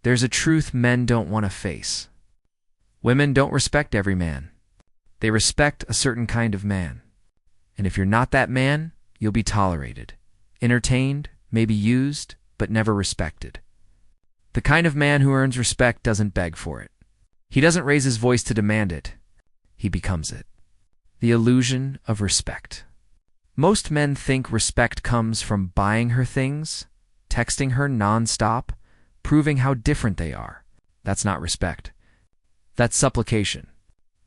There's a truth men don't want to face. Women don't respect every man. They respect a certain kind of man. And if you're not that man, you'll be tolerated, entertained, maybe used, but never respected. The kind of man who earns respect doesn't beg for it. He doesn't raise his voice to demand it. He becomes it. The illusion of respect. Most men think respect comes from buying her things, texting her nonstop, proving how different they are. That's not respect. That's supplication.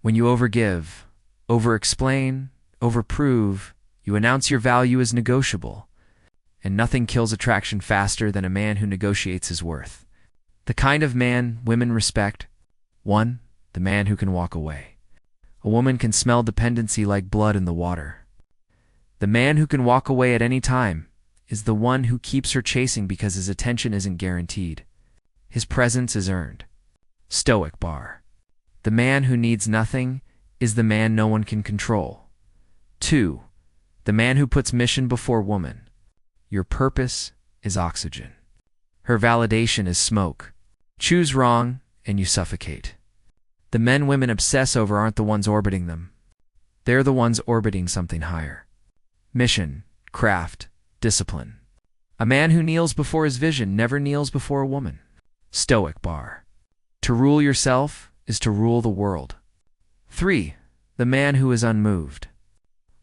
When you overgive, over-explain, overprove, you announce your value as negotiable. And nothing kills attraction faster than a man who negotiates his worth. The kind of man women respect: 1. The man who can walk away. A woman can smell dependency like blood in the water. The man who can walk away at any time is the one who keeps her chasing because his attention isn't guaranteed. His presence is earned. Stoic bar. The man who needs nothing is the man no one can control. 2. The man who puts mission before woman. Your purpose is oxygen. Her validation is smoke. Choose wrong, and you suffocate. The men women obsess over aren't the ones orbiting them. They're the ones orbiting something higher. Mission, craft, discipline. A man who kneels before his vision never kneels before a woman. Stoic bar. To rule yourself is to rule the world. 3. The man who is unmoved.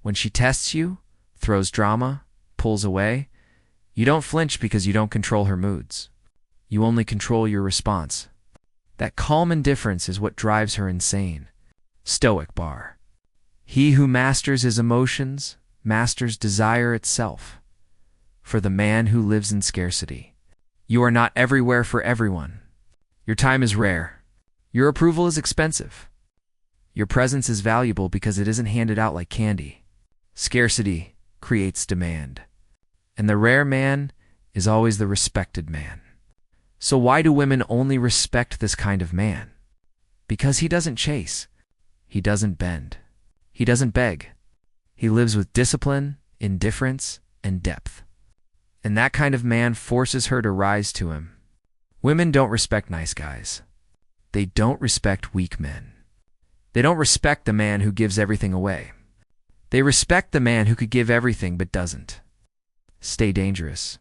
When she tests you, throws drama, pulls away, you don't flinch because you don't control her moods. You only control your response. That calm indifference is what drives her insane. Stoic bar. He who masters his emotions masters desire itself. For the man who lives in scarcity. You are not everywhere for everyone. Your time is rare. Your approval is expensive. Your presence is valuable because it isn't handed out like candy. Scarcity creates demand. And the rare man is always the respected man. So why do women only respect this kind of man? Because he doesn't chase. He doesn't bend. He doesn't beg. He lives with discipline, indifference, and depth. And that kind of man forces her to rise to him. Women don't respect nice guys. They don't respect weak men. They don't respect the man who gives everything away. They respect the man who could give everything but doesn't. Stay dangerous.